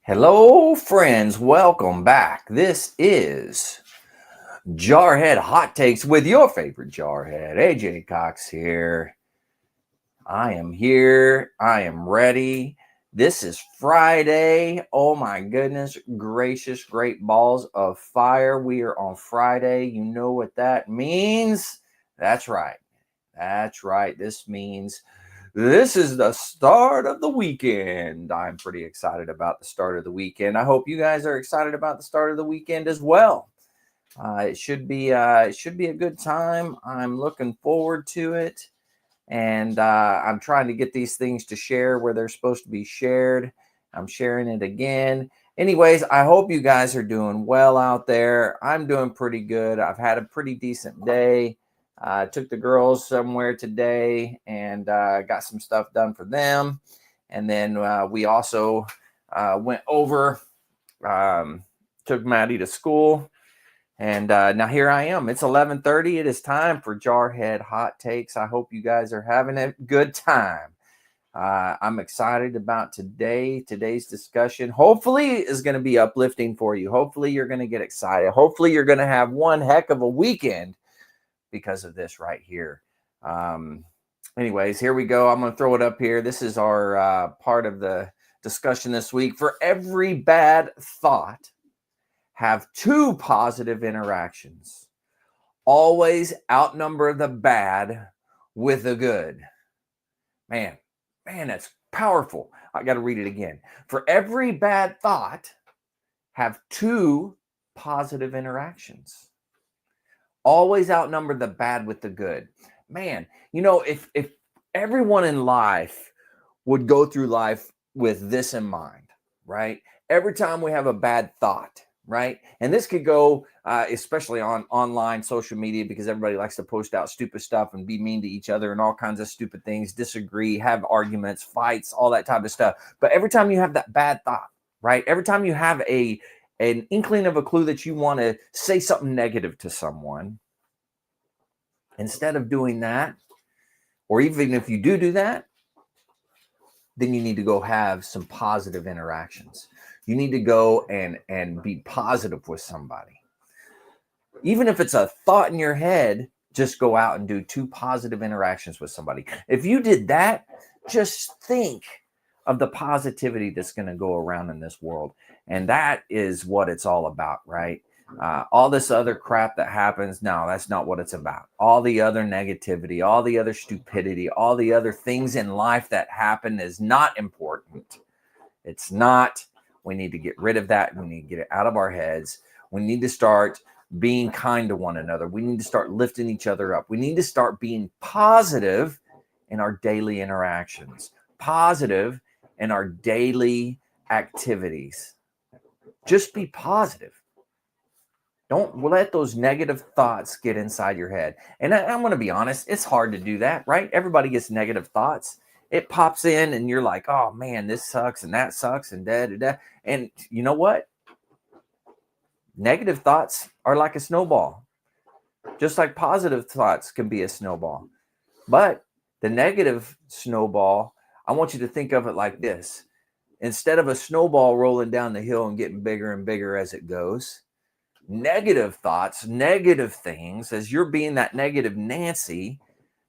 Hello, friends. Welcome back. This is Jarhead Hot Takes with your favorite Jarhead. AJ Cox here. I am here. I am ready. This is Friday. Oh my goodness gracious, great balls of fire. We are on Friday. You know what that means? That's right. That's right. This means this is the start of the weekend. I'm pretty excited about the start of the weekend. I hope you guys are excited about the start of the weekend as well. It should be a good time. I'm looking forward to it, and I'm trying to get these things to share where they're supposed to be shared. I'm sharing it again. Anyways, I hope you guys are doing well out there. I'm doing pretty good. I've had a pretty decent day. Took the girls somewhere today and got some stuff done for them. And then we also went over, took Maddie to school. And now here I am. It's 11:30. It is time for Jarhead Hot Takes. I hope you guys are having a good time. I'm excited about today's discussion. Hopefully is going to be uplifting for you. Hopefully you're going to get excited. Hopefully you're going to have one heck of a weekend because of this right here. Anyways, here we go. I'm going to throw it up here. This is our part of the discussion this week. For every bad thought, have two positive interactions. Always outnumber the bad with the good. Man, that's powerful. I got to read it again. For every bad thought, have two positive interactions. Always outnumber the bad with the good. Man, if everyone in life would go through life with this in mind, right? Every time we have a bad thought, right? And this could go especially on online social media, because everybody likes to post out stupid stuff and be mean to each other and all kinds of stupid things, disagree, have arguments, fights, all that type of stuff. But every time you have that bad thought, right? Every time you have an inkling of a clue that you want to say something negative to someone, instead of doing that, or even if you do that, then you need to go have some positive interactions. You need to go and be positive with somebody. Even if it's a thought in your head, just go out and do two positive interactions with somebody. If you did that, just think of the positivity that's going to go around in this world. And that is what it's all about, right? All this other crap that happens, no, that's not what it's about. All the other negativity, all the other stupidity, all the other things in life that happen is not important. It's not. We need to get rid of that. We need to get it out of our heads. We need to start being kind to one another. We need to start lifting each other up. We need to start being positive in our daily interactions, positive in our daily activities. Just be positive. Don't let those negative thoughts get inside your head. And I'm going to be honest, it's hard to do that, right? Everybody gets negative thoughts. It pops in and you're like, oh man, this sucks and that sucks and da. And you know what? Negative thoughts are like a snowball. Just like positive thoughts can be a snowball. But the negative snowball, I want you to think of it like this. Instead of a snowball rolling down the hill and getting bigger and bigger as it goes, negative thoughts, negative things, as you're being that negative Nancy,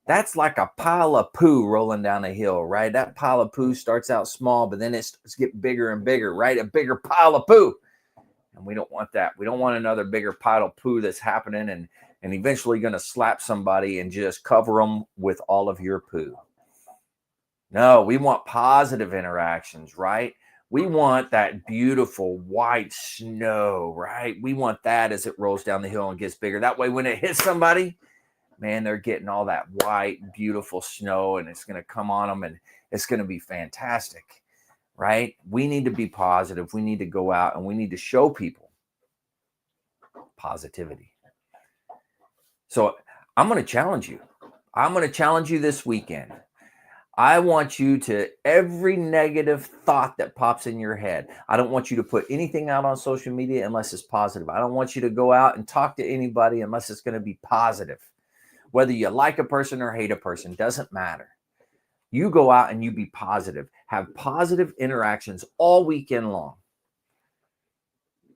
that's like a pile of poo rolling down a hill, right? That pile of poo starts out small, but then it starts to get bigger and bigger, right? A bigger pile of poo. And we don't want that. We don't want another bigger pile of poo that's happening and eventually going to slap somebody and just cover them with all of your poo. No, we want positive interactions, right? We want that beautiful white snow, right? We want that as it rolls down the hill and gets bigger. That way, when it hits somebody, man, they're getting all that white, beautiful snow, and it's going to come on them, and it's going to be fantastic, right? We need to be positive. We need to go out, and we need to show people positivity. So I'm going to challenge you. I'm going to challenge you this weekend. I want you to, every negative thought that pops in your head, I don't want you to put anything out on social media unless it's positive. I don't want you to go out and talk to anybody unless it's going to be positive. Whether you like a person or hate a person, doesn't matter. You go out and you be positive. Have positive interactions all weekend long.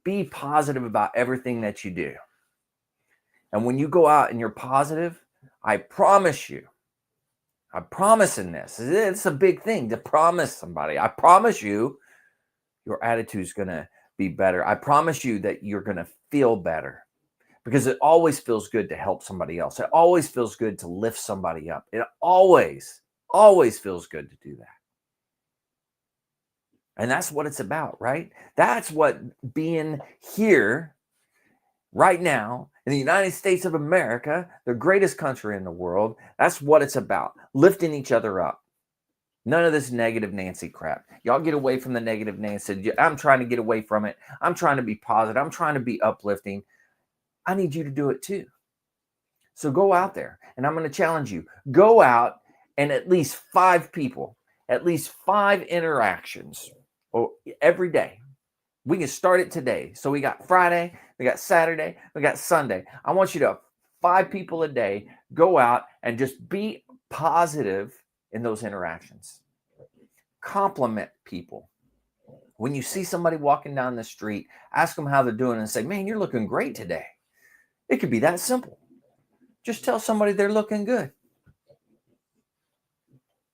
be positive about everything that you do. And when you go out and you're positive, I promise you, I'm promising this. It's a big thing to promise somebody. I promise you, your attitude is going to be better. I promise you that you're going to feel better, because it always feels good to help somebody else. It always feels good to lift somebody up. It always feels good to do that. And that's what it's about, right? That's what being here right now in the United States of America, the greatest country in the world, that's what it's about. Lifting each other up. None of this negative Nancy crap. Y'all get away from the negative Nancy. I'm trying to get away from it. I'm trying to be positive. I'm trying to be uplifting. I need you to do it too. So go out there, and I'm going to challenge you. Go out and at least 5 people, at least 5 interactions every day. We can start it today. So we got Friday, we got Saturday, we got Sunday. I want you to 5 people a day, go out and just be positive in those interactions. Compliment people. When you see somebody walking down the street, ask them how they're doing and say, man, you're looking great today. It could be that simple. Just tell somebody they're looking good.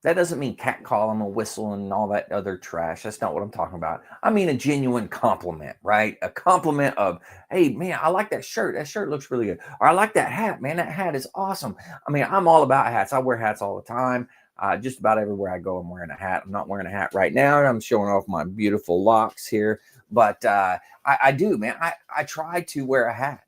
That doesn't mean catcall them, a whistle, and all that other trash. That's not what I'm talking about. I mean a genuine compliment, right? A compliment of, hey, man, I like that shirt. That shirt looks really good. Or I like that hat, man. That hat is awesome. I mean, I'm all about hats. I wear hats all the time. Just about everywhere I go, I'm wearing a hat. I'm not wearing a hat right now. I'm showing off my beautiful locks here. But I do, man. I try to wear a hat.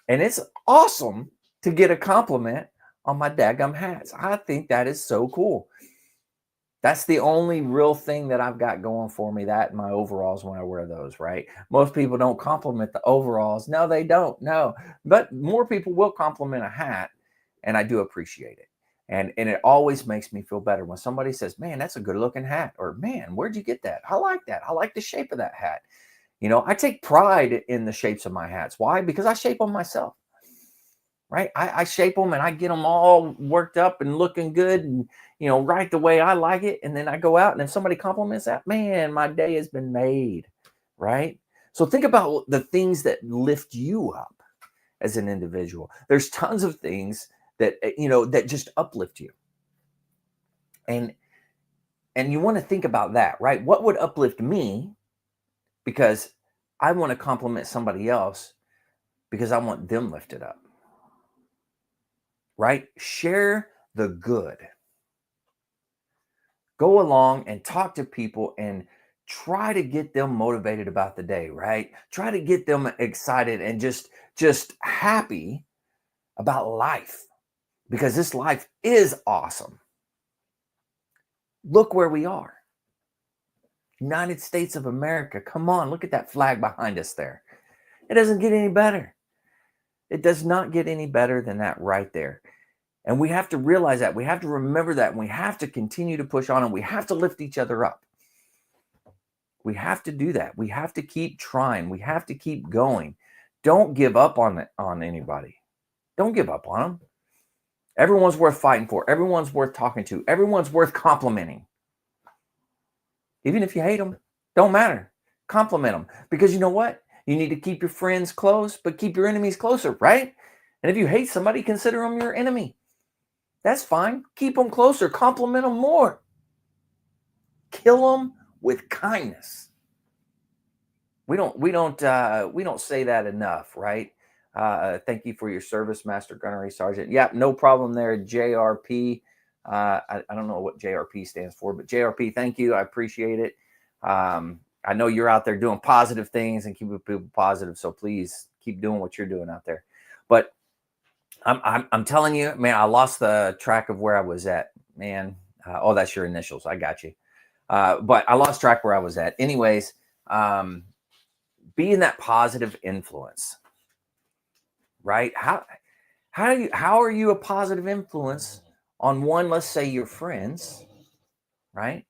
And it's awesome to get a compliment on my daggum hats. I think that is so cool. That's the only real thing that I've got going for me, that and my overalls when I wear those, right? Most people don't compliment the overalls. No, they don't. No. But more people will compliment a hat, and I do appreciate it. And it always makes me feel better when somebody says, man, that's a good looking hat. Or, man, where'd you get that? I like that. I like the shape of that hat. You know, I take pride in the shapes of my hats. Why? Because I shape them myself. Right? I shape them and I get them all worked up and looking good and, you know, right the way I like it. And then I go out and if somebody compliments that, man, my day has been made. Right? So think about the things that lift you up as an individual. There's tons of things that, you know, that just uplift you. And you want to think about that, right? What would uplift me? Because I want to compliment somebody else because I want them lifted up. Right? Share the good. Go along and talk to people and try to get them motivated about the day, right? Try to get them excited and just happy about life, because this life is awesome. Look where we are. United States of America. Come on, look at that flag behind us there. It doesn't get any better. It does not get any better than that right there. And we have to realize that. We have to remember that. And we have to continue to push on, and we have to lift each other up. We have to do that. We have to keep trying. We have to keep going. Don't give up on anybody. Don't give up on them. Everyone's worth fighting for. Everyone's worth talking to. Everyone's worth complimenting. Even if you hate them, don't matter. Compliment them. Because you know what? You need to keep your friends close, but keep your enemies closer, right? And if you hate somebody, consider them your enemy. That's fine. Keep them closer. Compliment them more. Kill them with kindness. We don't say that enough, right? Thank you for your service, Master Gunnery Sergeant. Yeah, no problem there, JRP. I don't know what JRP stands for, but JRP, thank you. I appreciate it. I know you're out there doing positive things and keeping people positive, so please keep doing what you're doing out there. But I'm telling you, man, I lost the track of where I was at, man. Oh, that's your initials. I got you. But I lost track where I was at. Anyways, being that positive influence, right? How are you a positive influence on one, let's say your friends, right?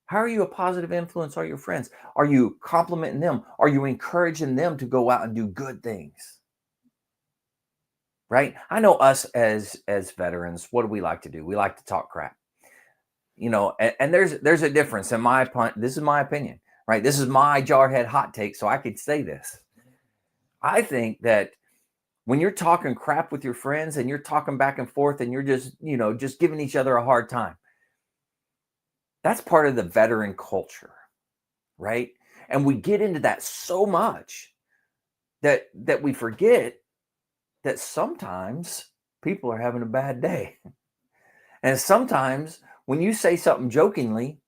How are you a positive influence on your friends? Are you complimenting them? Are you encouraging them to go out and do good things? Right? I know us as veterans, what do we like to do? We like to talk crap. You know, and there's a difference in this is my opinion. right? This is my Jarhead Hot Take, so I could say this. I think that when you're talking crap with your friends and you're talking back and forth and you're just, just giving each other a hard time, that's part of the veteran culture, right? And we get into that so much that we forget that sometimes people are having a bad day. And sometimes when you say something jokingly,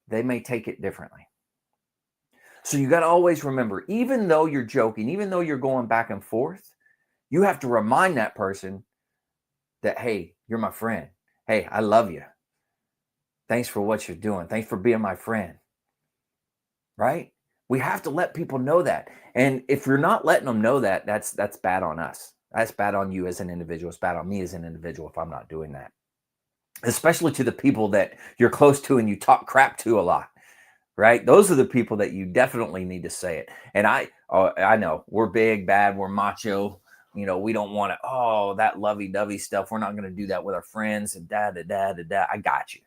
they may take it differently. So you got to always remember, even though you're joking, even though you're going back and forth, you have to remind that person that, hey, you're my friend. Hey, I love you. Thanks for what you're doing. Thanks for being my friend. Right? We have to let people know that. And if you're not letting them know that, that's bad on us. That's bad on you as an individual. It's bad on me as an individual if I'm not doing that. Especially to the people that you're close to and you talk crap to a lot. Right? Those are the people that you definitely need to say it. And I know we're big, bad, we're macho. We don't want to, that lovey-dovey stuff. We're not going to do that with our friends and da. I got you.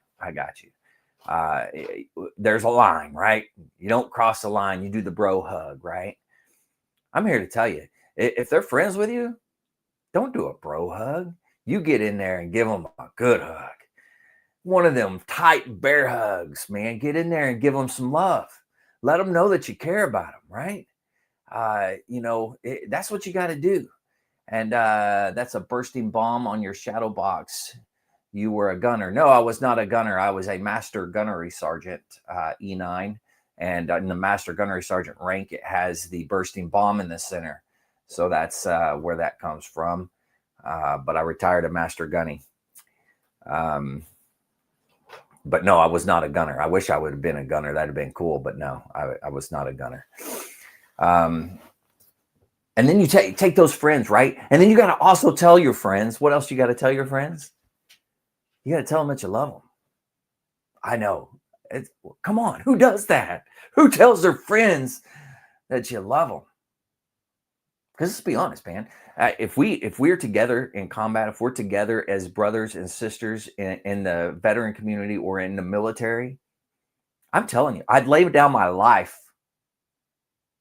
There's a line, right? You don't cross the line. You do the bro hug, right? I'm here to tell you, if they're friends with you, don't do a bro hug. You get in there and give them a good hug. One of them tight bear hugs, man. Get in there and give them some love. Let them know that you care about them, right? That's what you got to do. And that's a bursting bomb on your shadow box. You were a gunner. No, I was not a gunner. I was a master gunnery sergeant, E9. And in the master gunnery sergeant rank, it has the bursting bomb in the center. So that's where that comes from. But I retired a master gunny. But no, I was not a gunner. I wish I would have been a gunner. That'd have been cool. But no, I was not a gunner. And then you take those friends, right? And then you got to also tell your friends. What else you got to tell your friends? You got to tell them that you love them. I know. Come on. Who does that? Who tells their friends that you love them? Because let's be honest, man. If we're together in combat, if we're together as brothers and sisters in the veteran community or in the military, I'm telling you, I'd lay down my life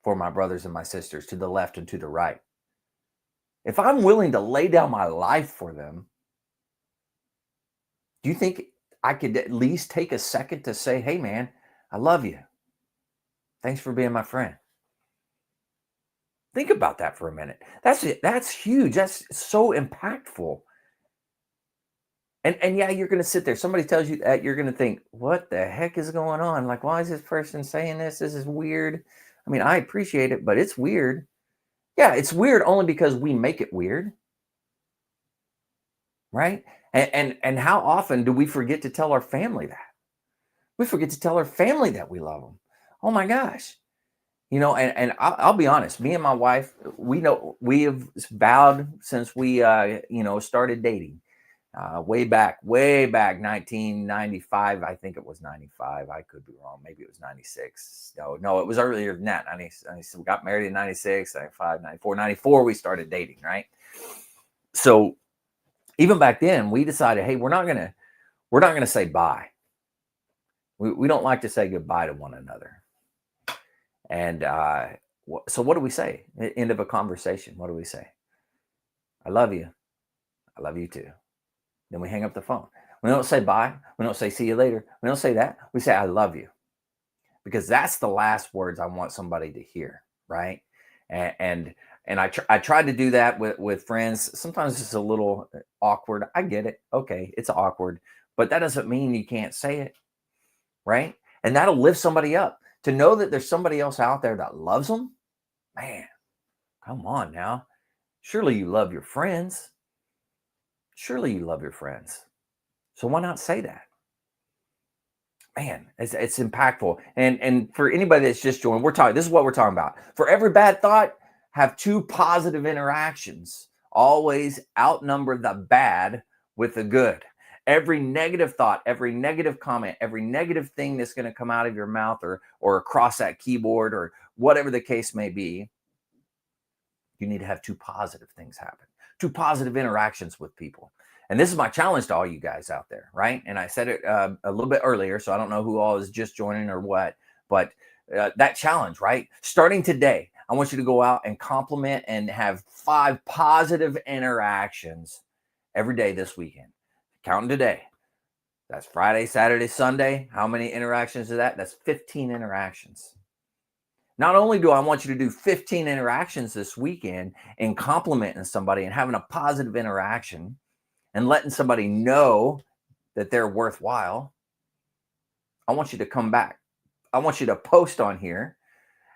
for my brothers and my sisters to the left and to the right. If I'm willing to lay down my life for them, do you think I could at least take a second to say, hey, man, I love you. Thanks for being my friend. Think about that for a minute. That's it. That's huge. That's so impactful. And yeah, you're going to sit there. Somebody tells you that, you're going to think, what the heck is going on? Like, why is this person saying this? This is weird. I mean, I appreciate it, but it's weird. Yeah, it's weird only because we make it weird. Right? And how often do we forget to tell our family that? We forget to tell our family that we love them. Oh my gosh. And I'll be honest, me and my wife, we have vowed since we, started dating way back, 1995. I think it was 95. I could be wrong. Maybe it was 96. No, it was earlier than that. 90, we got married in 96, 95, 94, 94. We started dating, right? So even back then we decided, hey, we're not going to say bye. We don't like to say goodbye to one another. And so what do we say? End of a conversation. What do we say? I love you. I love you too. Then we hang up the phone. We don't say bye. We don't say see you later. We don't say that. We say I love you. Because that's the last words I want somebody to hear, right? And I tried to do that with friends. Sometimes it's a little awkward. I get it. Okay, it's awkward. But that doesn't mean you can't say it, right? And that'll lift somebody up. To know that there's somebody else out there that loves them, man, come on now. Surely you love your friends. Surely you love your friends. So why not say that? Man, it's impactful. And for anybody that's just joined, this is what we're talking about. For every bad thought, have two positive interactions. Always outnumber the bad with the good. Every negative thought, every negative comment, every negative thing that's going to come out of your mouth or across that keyboard or whatever the case may be, you need to have two positive things happen, two positive interactions with people. And this is my challenge to all you guys out there, right? And I said it a little bit earlier, so I don't know who all is just joining or what, but that challenge, right? Starting today, I want you to go out and compliment and have 5 positive interactions every day this weekend. Counting today. That's Friday, Saturday, Sunday. How many interactions is that? That's 15 interactions. Not only do I want you to do 15 interactions this weekend and complimenting somebody and having a positive interaction and letting somebody know that they're worthwhile, I want you to come back. I want you to post on here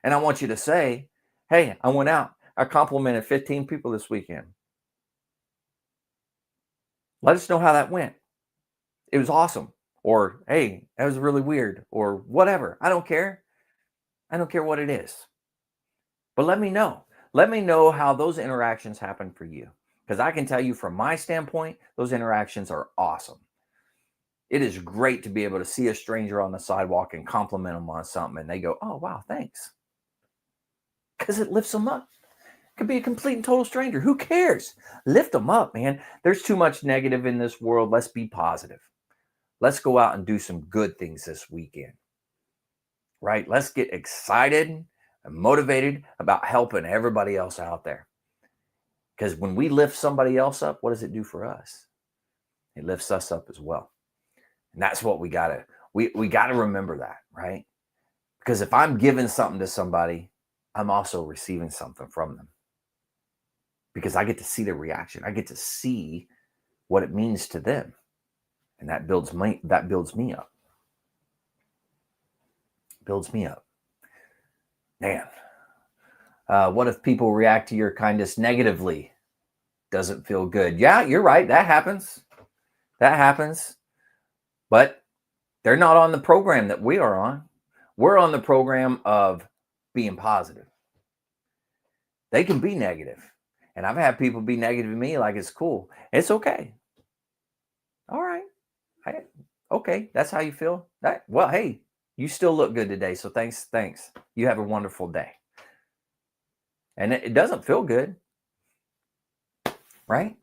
and I want you to say, hey, I went out. I complimented 15 people this weekend. Let us know how that went. It was awesome. Or, hey, that was really weird. Or whatever. I don't care. I don't care what it is. But let me know. Let me know how those interactions happen for you. Because I can tell you from my standpoint, those interactions are awesome. It is great to be able to see a stranger on the sidewalk and compliment them on something. And they go, oh, wow, thanks. Because it lifts them up. It could be a complete and total stranger. Who cares? Lift them up, man. There's too much negative in this world. Let's be positive. Let's go out and do some good things this weekend. Right? Let's get excited and motivated about helping everybody else out there. Because when we lift somebody else up, what does it do for us? It lifts us up as well. And that's what we gotta remember that, right? Because if I'm giving something to somebody, I'm also receiving something from them. Because I get to see their reaction. I get to see what it means to them. And that builds me up. Builds me up. Man. What if people react to your kindness negatively? Doesn't feel good. Yeah, you're right. That happens. That happens. But they're not on the program that we are on. We're on the program of being positive. They can be negative. And I've had people be negative to me like it's cool. It's okay. All right. Okay. That's how you feel. Well, hey, you still look good today. So thanks. You have a wonderful day. And it doesn't feel good. Right?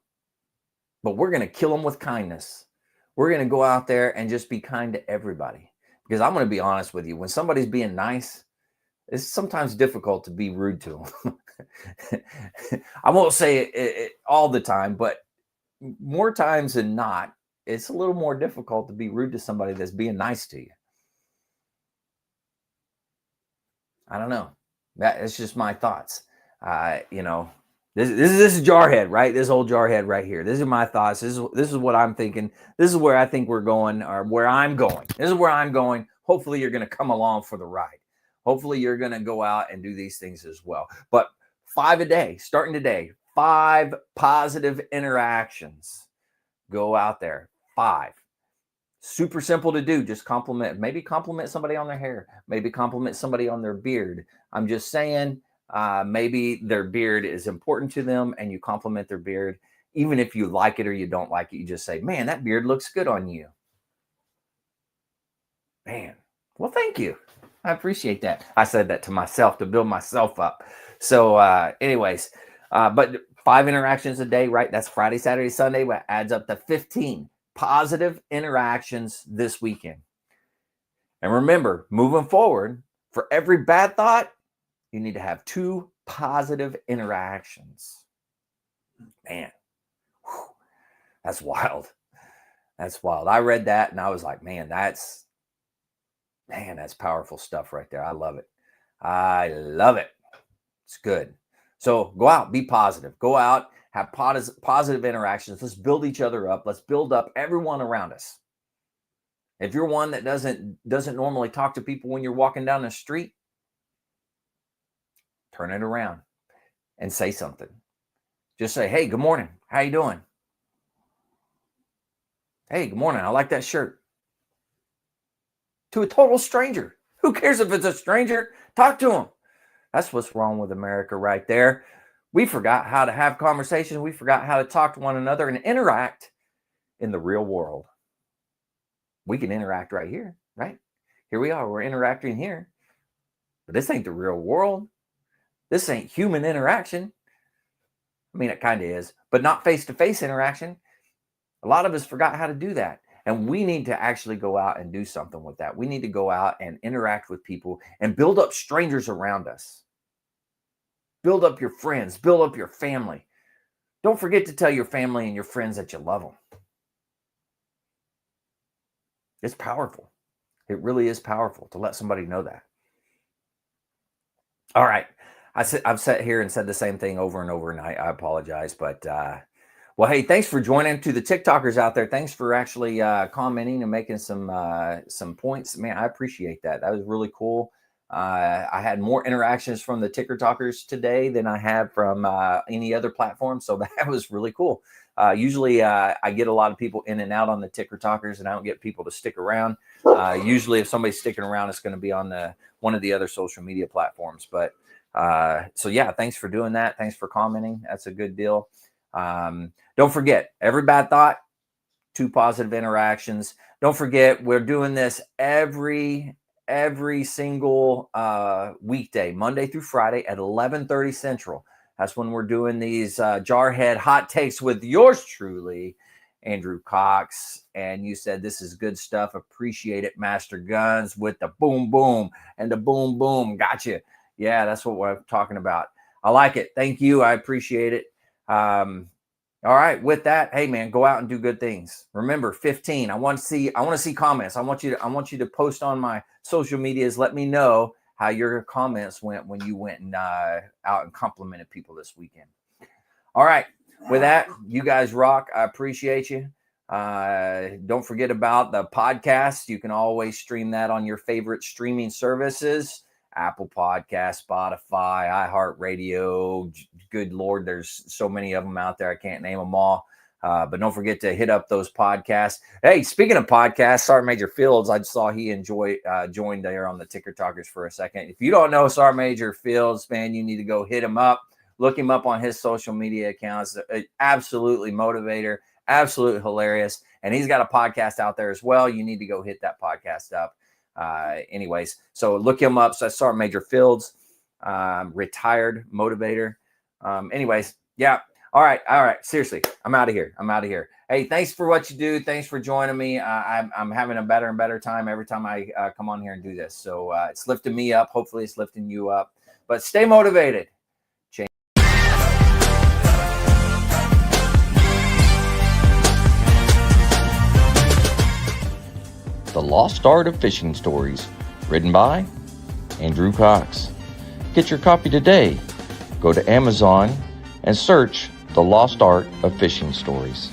But we're going to kill them with kindness. We're going to go out there and just be kind to everybody. Because I'm going to be honest with you. When somebody's being nice, it's sometimes difficult to be rude to them. I won't say it all the time, but more times than not, it's a little more difficult to be rude to somebody that's being nice to you. I don't know. It's just my thoughts. This is Jarhead, right? This old Jarhead right here. This is my thoughts. This is what I'm thinking. This is where I think we're going, or where I'm going. This is where I'm going. Hopefully you're going to come along for the ride. Hopefully you're going to go out and do these things as well. But 5 a day, starting today, 5 positive interactions. Go out there. 5. Super simple to do. Just compliment. Maybe compliment somebody on their hair. Maybe compliment somebody on their beard. I'm just saying, maybe their beard is important to them and you compliment their beard. Even if you like it or you don't like it, you just say, man, that beard looks good on you. Man, well, thank you. I appreciate that. I said that to myself to build myself up. So anyways, but 5 interactions a day, right? That's Friday, Saturday, Sunday, what adds up to 15 positive interactions this weekend. And remember, moving forward, for every bad thought, you need to have 2 positive interactions. Man, whew, that's wild. That's wild. I read that and I was like, man, that's powerful stuff right there. I love it. I love it. It's good. So go out, be positive. Go out, have positive interactions. Let's build each other up. Let's build up everyone around us. If you're one that doesn't normally talk to people when you're walking down the street, turn it around and say something. Just say, hey, good morning. How you doing? Hey, good morning. I like that shirt. To a total stranger. Who cares if it's a stranger? Talk to them. That's what's wrong with America right there. We forgot how to have conversations. We forgot how to talk to one another and interact in the real world. We can interact right here, right? Here we are. We're interacting here. But this ain't the real world. This ain't human interaction. I mean, it kind of is, but not face-to-face interaction. A lot of us forgot how to do that. And we need to actually go out and do something with that. We need to go out and interact with people and build up strangers around us. Build up your friends, build up your family. Don't forget to tell your family and your friends that you love them. It's powerful. It really is powerful to let somebody know that. All right. I've sat here and said the same thing over and over, and I apologize. But, well, hey, thanks for joining. To the TikTokers out there, thanks for actually commenting and making some points. Man, I appreciate that. That was really cool. I had more interactions from the TikTokers today than I have from any other platform, so that was really cool. Usually I get a lot of people in and out on the TikTokers, and I don't get people to stick around. Usually if somebody's sticking around, it's going to be on one of the other social media platforms. But so yeah, thanks for doing that. Thanks for commenting. That's a good deal. Don't forget, every bad thought, 2 positive interactions. Don't forget, we're doing this every single weekday, Monday through Friday at 11:30 Central. That's when we're doing these Jarhead Hot Takes with yours truly, Andrew Cox. And you said this is good stuff. Appreciate it, Master Guns, with the boom boom and the boom boom. Gotcha. Yeah, that's what we're talking about. I like it. Thank you. I appreciate it. All right. With that, hey man, go out and do good things. Remember, 15. I want to see comments. I want you to post on my social medias. Let me know how your comments went when you went and out and complimented people this weekend. All right. With that, you guys rock. I appreciate you. Don't forget about the podcast. You can always stream that on your favorite streaming services. Apple Podcast, Spotify, iHeartRadio. Good Lord, there's so many of them out there. I can't name them all. But don't forget to hit up those podcasts. Hey, speaking of podcasts, Sergeant Major Fields, I just saw he joined there on the TikTokers for a second. If you don't know Sergeant Major Fields, man, you need to go hit him up. Look him up on his social media accounts. Absolutely motivator, absolutely hilarious. And he's got a podcast out there as well. You need to go hit that podcast up. Anyways, so look him up. So that's Sergeant Major Fields, retired motivator. Anyways, yeah. All right. Seriously, I'm out of here. Hey, thanks for what you do. Thanks for joining me. I'm having a better and better time every time I come on here and do this. So it's lifting me up. Hopefully it's lifting you up, but stay motivated. The Lost Art of Fishing Stories, written by Andrew Cox. Get your copy today. Go to Amazon and search The Lost Art of Fishing Stories.